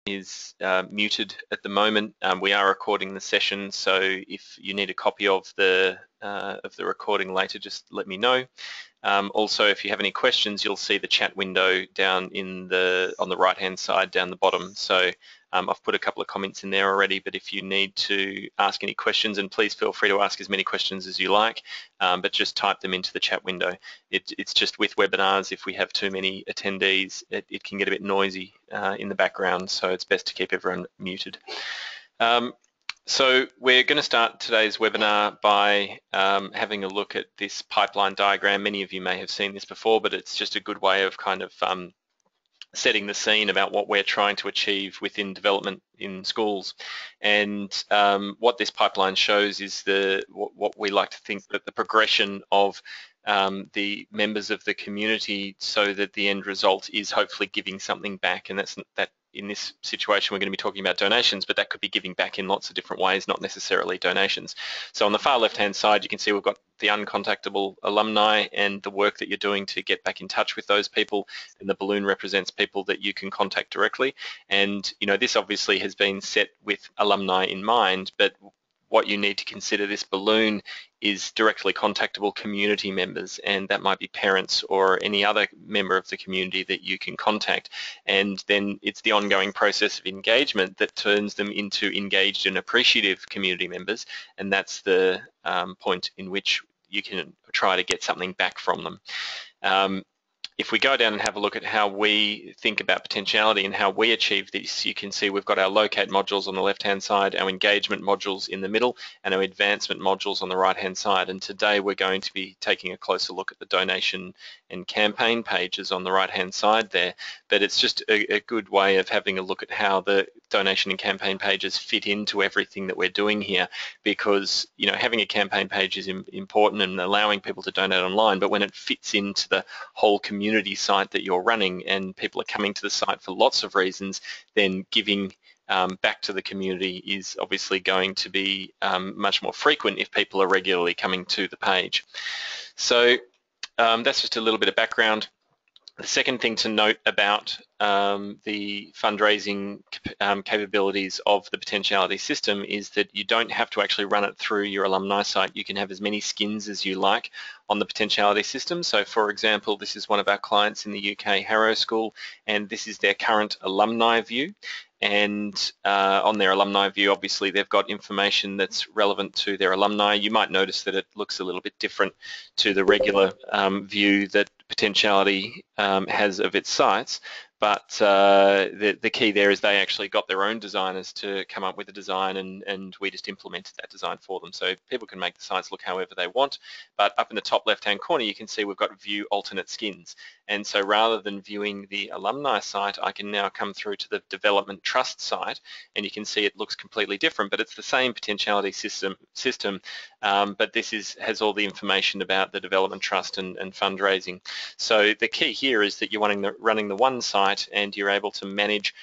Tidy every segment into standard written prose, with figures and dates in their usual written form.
is muted at the moment. We are recording the session, so if you need a copy of the recording later, just let me know. Also, if you have any questions, you'll see the chat window down on the right-hand side down the bottom. So I've put a couple of comments in there already, but if you need to ask any questions, and please feel free to ask as many questions as you like, but just type them into the chat window. It's just with webinars, if we have too many attendees, it can get a bit noisy in the background, so it's best to keep everyone muted. So we're going to start today's webinar by having a look at this pipeline diagram. Many of you may have seen this before, but it's just a good way of kind of setting the scene about what we're trying to achieve within development in schools. And what this pipeline shows is what we like to think that the progression of the members of the community, so that the end result is hopefully giving something back. And that in this situation, we're going to be talking about donations, but that could be giving back in lots of different ways, not necessarily donations. So on the far left-hand side, you can see we've got the uncontactable alumni and the work that you're doing to get back in touch with those people. And the balloon represents people that you can contact directly. And, you know, this obviously has been set with alumni in mind, but what you need to consider, this balloon is directly contactable community members, and that might be parents or any other member of the community that you can contact. And then it's the ongoing process of engagement that turns them into engaged and appreciative community members, and that's the point in which you can try to get something back from them. If we go down and have a look at how we think about potentiality and how we achieve this, you can see we've got our locate modules on the left-hand side, our engagement modules in the middle, and our advancement modules on the right-hand side. And today we're going to be taking a closer look at the donation and campaign pages on the right-hand side there. But it's just a good way of having a look at how the donation and campaign pages fit into everything that we're doing here, because, you know, having a campaign page is important and allowing people to donate online, but when it fits into the whole community site that you're running and people are coming to the site for lots of reasons, then giving back to the community is obviously going to be much more frequent if people are regularly coming to the page. So that's just a little bit of background. The second thing to note about the fundraising capabilities of the potentiality system is that you don't have to actually run it through your alumni site. You can have as many skins as you like on the potentiality system. So for example, this is one of our clients in the UK, Harrow School, and this is their current alumni view. And on their alumni view, obviously they've got information that's relevant to their alumni. You might notice that it looks a little bit different to the regular view that potentiality has of its sites, but the key there is they actually got their own designers to come up with a design, and we just implemented that design for them. So people can make the sites look however they want, but up in the top left-hand corner you can see we've got view alternate skins. And so rather than viewing the alumni site, I can now come through to the development trust site, and you can see it looks completely different, but it's the same potentiality system, but this has all the information about the development trust and fundraising. So the key here is that you're running the one site, and you're able to manage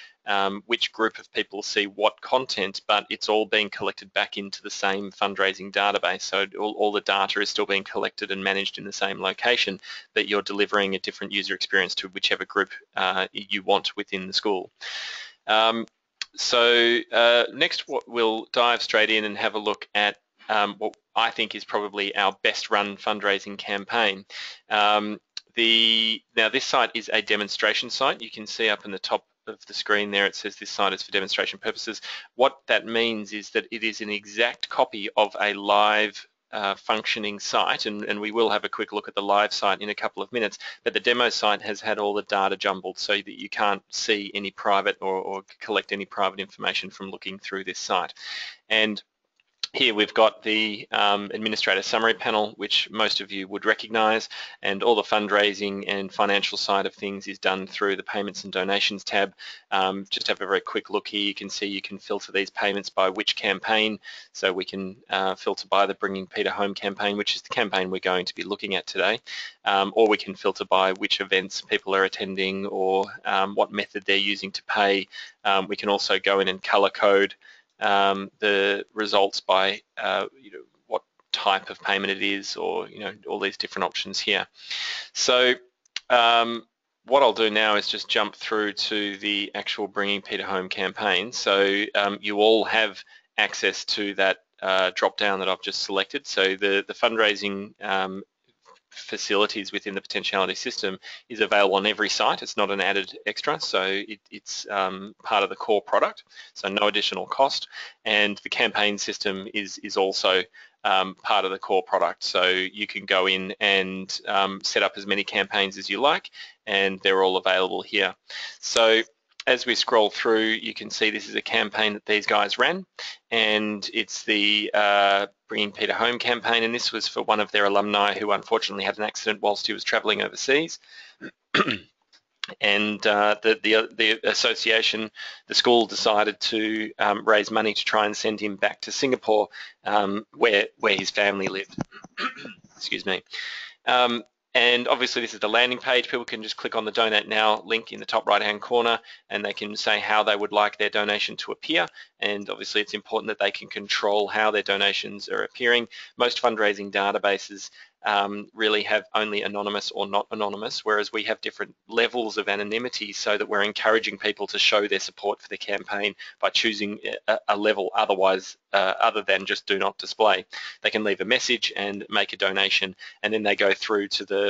which group of people see what content, but it's all being collected back into the same fundraising database. So all the data is still being collected and managed in the same location, but you're delivering a different user experience to whichever group you want within the school. Next we'll dive straight in and have a look at what I think is probably our best run fundraising campaign. Now this site is a demonstration site. You can see up in the top of the screen there it says this site is for demonstration purposes. What that means is that it is an exact copy of a live functioning site, and we will have a quick look at the live site in a couple of minutes, but the demo site has had all the data jumbled so that you can't see any private or collect any private information from looking through this site. And here we've got the administrator summary panel, which most of you would recognize, and all the fundraising and financial side of things is done through the payments and donations tab. Just have a very quick look here. You can see you can filter these payments by which campaign. So we can filter by the Bringing Peter Home campaign, which is the campaign we're going to be looking at today, or we can filter by which events people are attending or what method they're using to pay. We can also go in and color code the results by what type of payment it is, or all these different options here. So what I'll do now is just jump through to the actual Bringing Peter Home campaign. So you all have access to that drop down that I've just selected. So the fundraising facilities within the potentiality system is available on every site. It's not an added extra, so it's part of the core product, so no additional cost. And the campaign system is also part of the core product, so you can go in and set up as many campaigns as you like, and they're all available here. So as we scroll through, you can see this is a campaign that these guys ran, and it's the Bringing Peter Home campaign, and this was for one of their alumni who unfortunately had an accident whilst he was travelling overseas. And the association, the school decided to raise money to try and send him back to Singapore, where his family lived. Excuse me. And obviously this is the landing page. People can just click on the Donate Now link in the top right-hand corner, and they can say how they would like their donation to appear. And obviously it's important that they can control how their donations are appearing. Most fundraising databases really have only anonymous or not anonymous, whereas we have different levels of anonymity, so that we're encouraging people to show their support for the campaign by choosing a level other than just do not display. They can leave a message and make a donation, and then they go through to the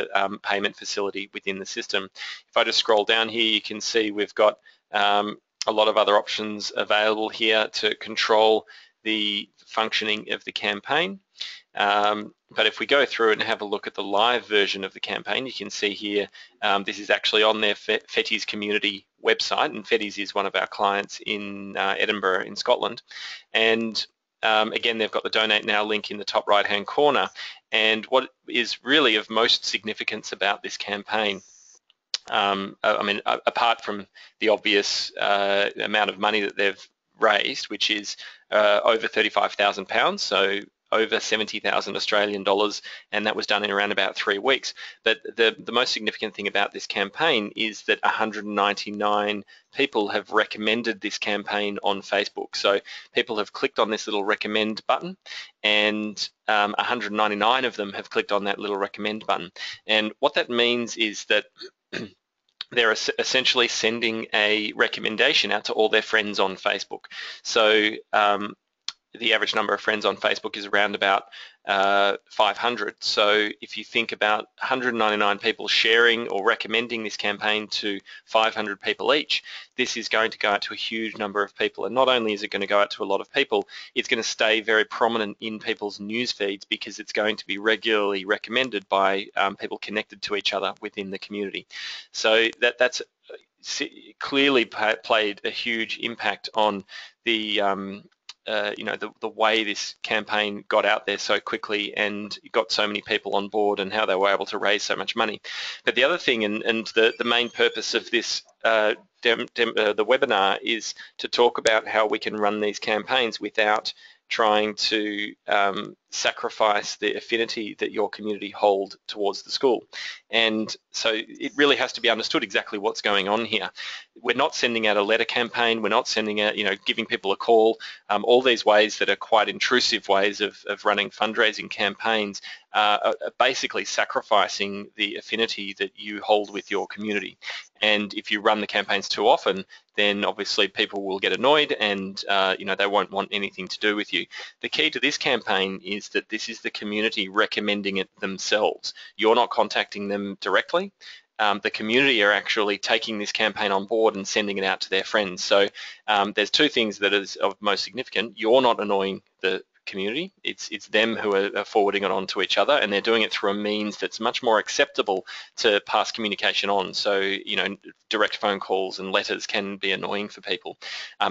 payment facility within the system. If I just scroll down here, you can see we've got a lot of other options available here to control the functioning of the campaign. But if we go through and have a look at the live version of the campaign, you can see here, this is actually on their Fetties community website, and Fetties is one of our clients in Edinburgh in Scotland. And again, they've got the Donate Now link in the top right-hand corner. And what is really of most significance about this campaign, I mean, apart from the obvious amount of money that they've raised, which is over £35,000, so over 70,000 Australian dollars, and that was done in around about 3 weeks. But the most significant thing about this campaign is that 199 people have recommended this campaign on Facebook. So people have clicked on this little recommend button, and 199 of them have clicked on that little recommend button. And what that means is that they're essentially sending a recommendation out to all their friends on Facebook. So the average number of friends on Facebook is around about 500. So if you think about 199 people sharing or recommending this campaign to 500 people each, this is going to go out to a huge number of people. And not only is it going to go out to a lot of people, it's going to stay very prominent in people's news feeds, because it's going to be regularly recommended by people connected to each other within the community. So that's clearly played a huge impact on the you know, the way this campaign got out there so quickly and got so many people on board, and how they were able to raise so much money. But the other thing, and the main purpose of this the webinar, is to talk about how we can run these campaigns without trying to sacrifice the affinity that your community hold towards the school. And so it really has to be understood exactly what's going on here. We're not sending out a letter campaign, we're not sending out, you know, giving people a call, all these ways that are quite intrusive ways of running fundraising campaigns are basically sacrificing the affinity that you hold with your community. And if you run the campaigns too often, then obviously people will get annoyed, and you know, they won't want anything to do with you. The key to this campaign is that this is the community recommending it themselves. You're not contacting them directly. The community are actually taking this campaign on board and sending it out to their friends. So there's two things that is of most significant. You're not annoying the community. It's them who are forwarding it on to each other, and they're doing it through a means that's much more acceptable to pass communication on. So, you know, direct phone calls and letters can be annoying for people.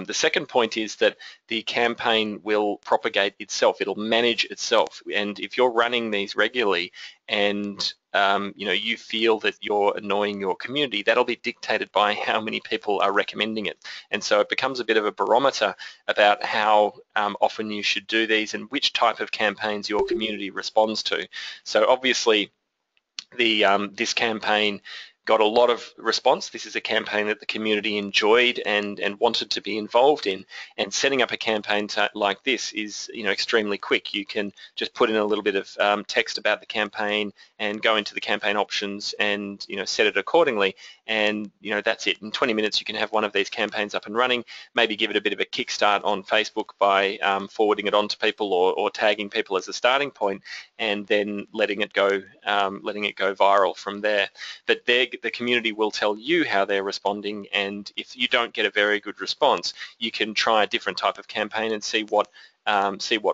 The second point is that the campaign will propagate itself. It'll manage itself. And if you're running these regularly and you know, you feel that you're annoying your community, that'll be dictated by how many people are recommending it. And so it becomes a bit of a barometer about how often you should do these and which type of campaigns your community responds to. So obviously this campaign got a lot of response. This is a campaign that the community enjoyed and wanted to be involved in. And setting up a campaign like this is, you know, extremely quick. You can just put in a little bit of text about the campaign and go into the campaign options and, you know, set it accordingly. and that's it. In 20 minutes you can have one of these campaigns up and running. Maybe give it a bit of a kickstart on Facebook by forwarding it on to people or tagging people as a starting point, and then letting it go viral from there. But the community will tell you how they're responding, and if you don't get a very good response, you can try a different type of campaign and see what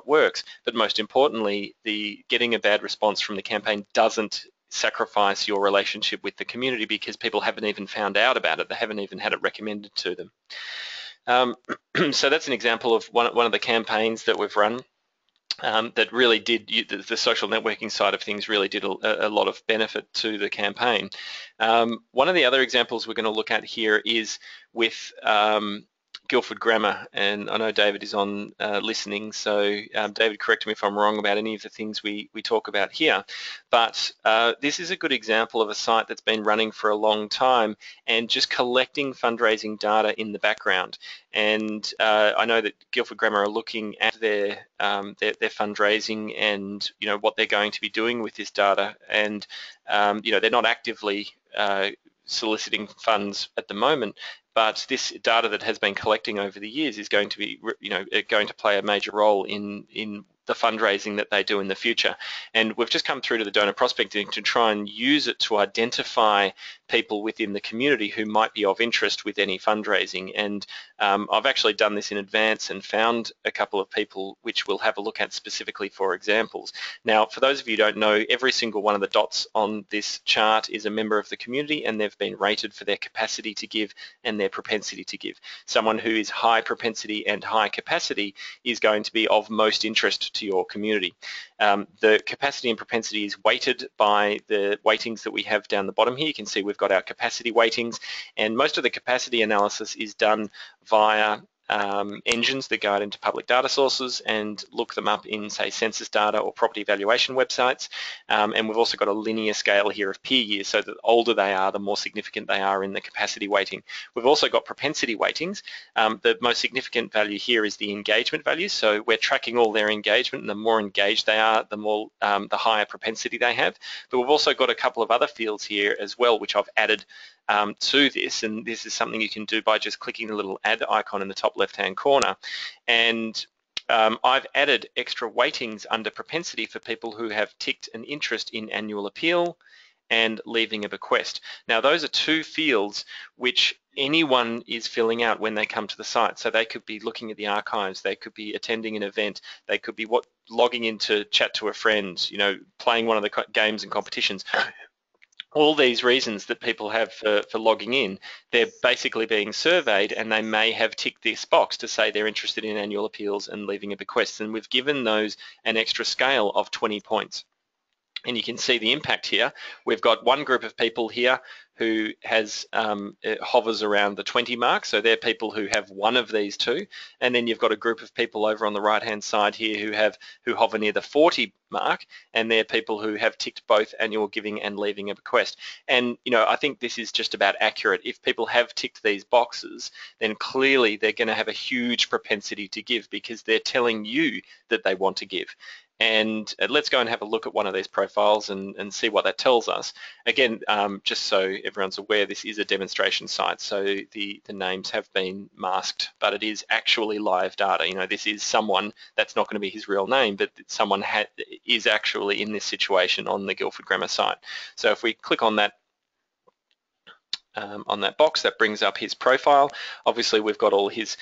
works. But most importantly, getting a bad response from the campaign doesn't sacrifice your relationship with the community, because people haven't even found out about it. They haven't even had it recommended to them. So that's an example of one of the campaigns that we've run. That really did, the social networking side of things really did a lot of benefit to the campaign. One of the other examples we're going to look at here is with Guildford Grammar, and I know David is on listening, so David, correct me if I'm wrong about any of the things we talk about here, but this is a good example of a site that's been running for a long time and just collecting fundraising data in the background. And I know that Guildford Grammar are looking at their fundraising and what they're going to be doing with this data, and they're not actively soliciting funds at the moment, but this data that has been collecting over the years is going to be, going to play a major role in the fundraising that they do in the future. And we've just come through to the donor prospecting to try and use it to identify people within the community who might be of interest with any fundraising. And I've actually done this in advance and found a couple of people which we'll have a look at specifically for examples. Now, for those of you who don't know, every single one of the dots on this chart is a member of the community, and they've been rated for their capacity to give and their propensity to give. Someone who is high propensity and high capacity is going to be of most interest to your community. The capacity and propensity is weighted by the weightings that we have down the bottom here. You can see we've got our capacity weightings, and most of the capacity analysis is done via engines that go out into public data sources and look them up in, say, census data or property valuation websites. And we've also got a linear scale here of peer years, so the older they are, the more significant they are in the capacity weighting. We've also got propensity weightings. The most significant value here is the engagement value. So we're tracking all their engagement, and the more engaged they are, the higher propensity they have. But we've also got a couple of other fields here as well, which I've added to this, and this is something you can do by just clicking the little add icon in the top left-hand corner. And I've added extra weightings under propensity for people who have ticked an interest in annual appeal and leaving a bequest. Now, those are two fields which anyone is filling out when they come to the site. So they could be looking at the archives, they could be attending an event, they could be logging in to chat to a friend, playing one of the games and competitions. All these reasons that people have for logging in, they're basically being surveyed, and they may have ticked this box to say they're interested in annual appeals and leaving a bequest, and we've given those an extra scale of 20 points. And you can see the impact here. We've got one group of people here who has hovers around the 20 mark, so they're people who have one of these two, and then you've got a group of people over on the right-hand side here who hover near the 40 mark, and they're people who have ticked both annual giving and leaving a bequest. And I think this is just about accurate. If people have ticked these boxes, then clearly they're going to have a huge propensity to give, because they're telling you that they want to give. And let's go and have a look at one of these profiles and see what that tells us. Again, just so everyone's aware, this is a demonstration site, so the names have been masked, but it is actually live data. This is someone, that's not going to be his real name, but someone is actually in this situation on the Guildford Grammar site. So if we click on that box, that brings up his profile. Obviously, we've got all his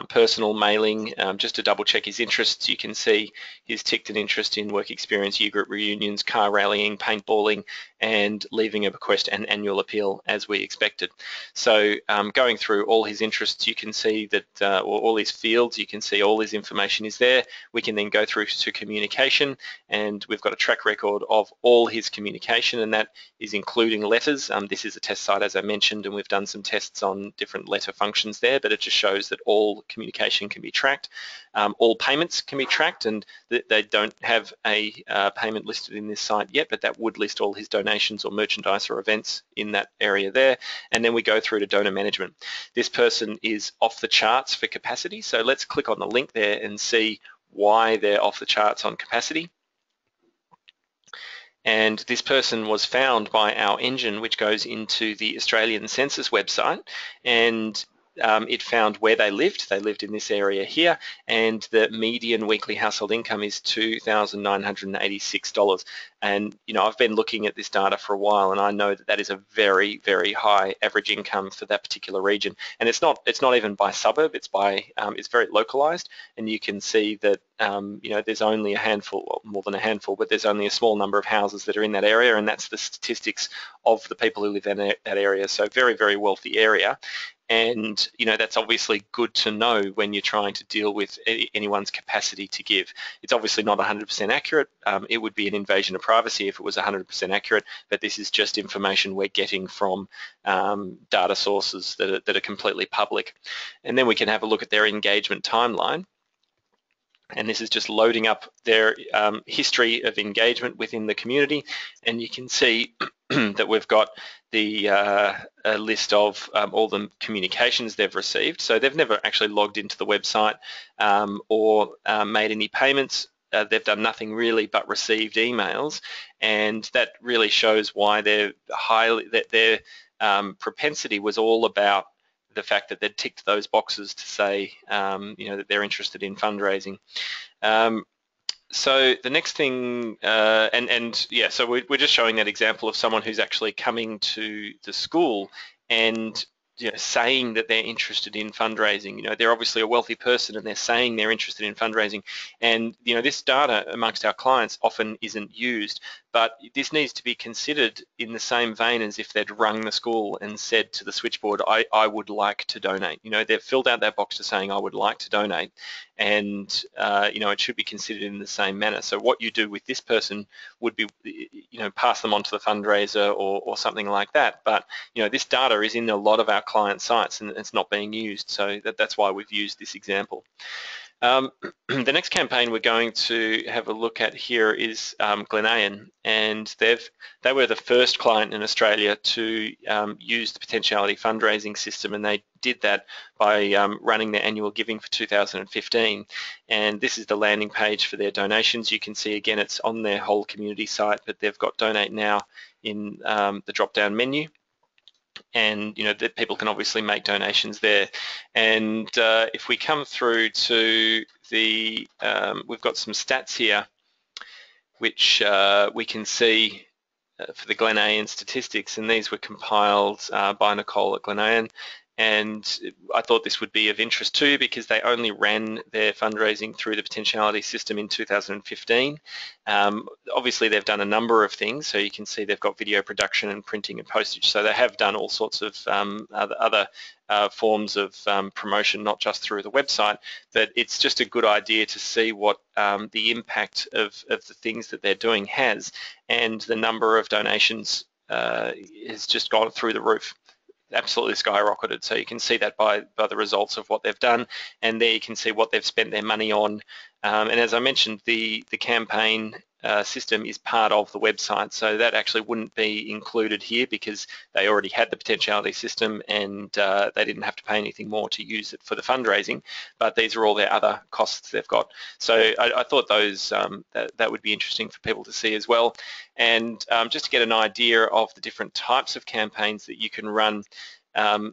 personal mailing. Just to double check his interests, you can see he's ticked an interest in work experience, year group reunions, car rallying, paintballing, and leaving a bequest and annual appeal, as we expected. So going through all his interests, you can see that, or all his fields, you can see all his information is there. We can then go through to communication, and we've got a track record of all his communication, and that is including letters. This is a test site, as I mentioned, and we've done some tests on different letter functions there, but it just shows that all communication can be tracked. All payments can be tracked, and they don't have a payment listed in this site yet, but that would list all his donations or merchandise or events in that area there. And then we go through to donor management. This person is off the charts for capacity, so let's click on the link there and see why they're off the charts on capacity. And this person was found by our engine, which goes into the Australian Census website, and it found where they lived. They lived in this area here, and the median weekly household income is $2,986. And I've been looking at this data for a while, and I know that that is a very, very high average income for that particular region. And it's not even by suburb. It's it's very localized, and you can see that there's only a handful, well, more than a handful, but there's only a small number of houses that are in that area, and that's the statistics of the people who live in that area. So very, very wealthy area. And that's obviously good to know when you're trying to deal with anyone's capacity to give. It's obviously not 100% accurate. It would be an invasion of privacy if it was 100% accurate, but this is just information we're getting from data sources that are completely public. And then we can have a look at their engagement timeline. And this is just loading up their history of engagement within the community. And you can see that we've got the list of all the communications they've received. So they've never actually logged into the website or made any payments. They've done nothing really but received emails, and that really shows why their propensity was all about the fact that they'd ticked those boxes to say that they're interested in fundraising. So the next thing, so we're just showing that example of someone who's actually coming to the school and saying that they're interested in fundraising. They're obviously a wealthy person and they're saying they're interested in fundraising. And this data amongst our clients often isn't used, but this needs to be considered in the same vein as if they'd rung the school and said to the switchboard, I would like to donate. They've filled out that box to saying, I would like to donate. And it should be considered in the same manner. So what you do with this person would be, pass them on to the fundraiser or something like that. But this data is in a lot of our client sites and it's not being used. So that's why we've used this example. The next campaign we're going to have a look at here is Glenallan, and they were the first client in Australia to use the potentiality fundraising system, and they did that by running their annual giving for 2015. And this is the landing page for their donations. You can see again it's on their whole community site, but they've got Donate Now in the drop-down menu. And that people can obviously make donations there. And if we come through to the, we've got some stats here, which we can see for the Glenallan statistics, and these were compiled by Nicole at Glenallan. And I thought this would be of interest too because they only ran their fundraising through the potentiality system in 2015. Obviously they've done a number of things, so you can see they've got video production and printing and postage, so they have done all sorts of other forms of promotion, not just through the website, but it's just a good idea to see what the impact of the things that they're doing has, and the number of donations has just gone through the roof. Absolutely skyrocketed. So you can see that by the results of what they've done, and there you can see what they've spent their money on. And as I mentioned, the campaign system is part of the website, so that actually wouldn't be included here because they already had the potentiality system and they didn't have to pay anything more to use it for the fundraising, but these are all their other costs they've got. So I thought those that would be interesting for people to see as well. And just to get an idea of the different types of campaigns that you can run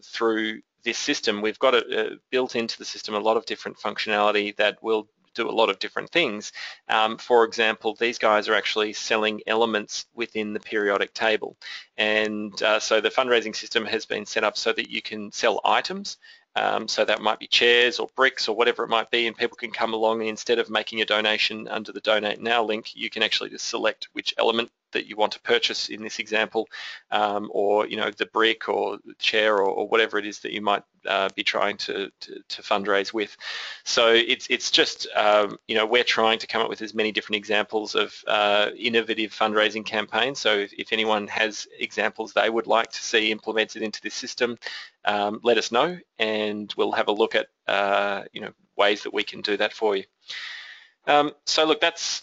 through this system, we've got built into the system a lot of different functionality that will do a lot of different things. For example, these guys are actually selling elements within the periodic table. And so the fundraising system has been set up so that you can sell items. So that might be chairs or bricks or whatever it might be, and people can come along and instead of making a donation under the Donate Now link, you can actually just select which element that you want to purchase in this example, or the brick or the chair or whatever it is that you might be trying to fundraise with. So it's just we're trying to come up with as many different examples of innovative fundraising campaigns. So if anyone has examples they would like to see implemented into this system, let us know, and we'll have a look at ways that we can do that for you. So look, that's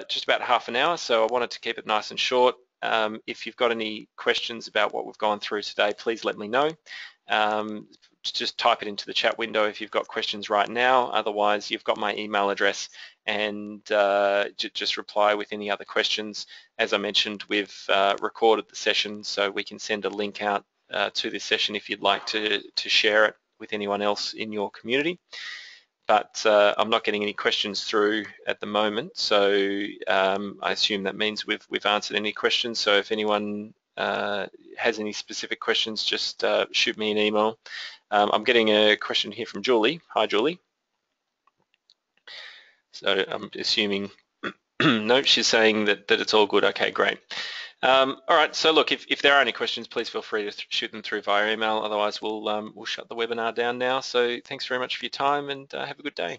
just about half an hour, so I wanted to keep it nice and short. If you've got any questions about what we've gone through today, please let me know. just type it into the chat window if you've got questions right now. Otherwise, you've got my email address, and just reply with any other questions. As I mentioned, we've recorded the session, so we can send a link out to this session if you'd like to share it with anyone else in your community. But I'm not getting any questions through at the moment, so I assume that means we've answered any questions. So if anyone has any specific questions, just shoot me an email. I'm getting a question here from Julie. Hi, Julie. So I'm assuming, no, she's saying that it's all good. Okay, great. All right, so look, if there are any questions, please feel free to shoot them through via email. Otherwise, we'll shut the webinar down now. So thanks very much for your time, and have a good day.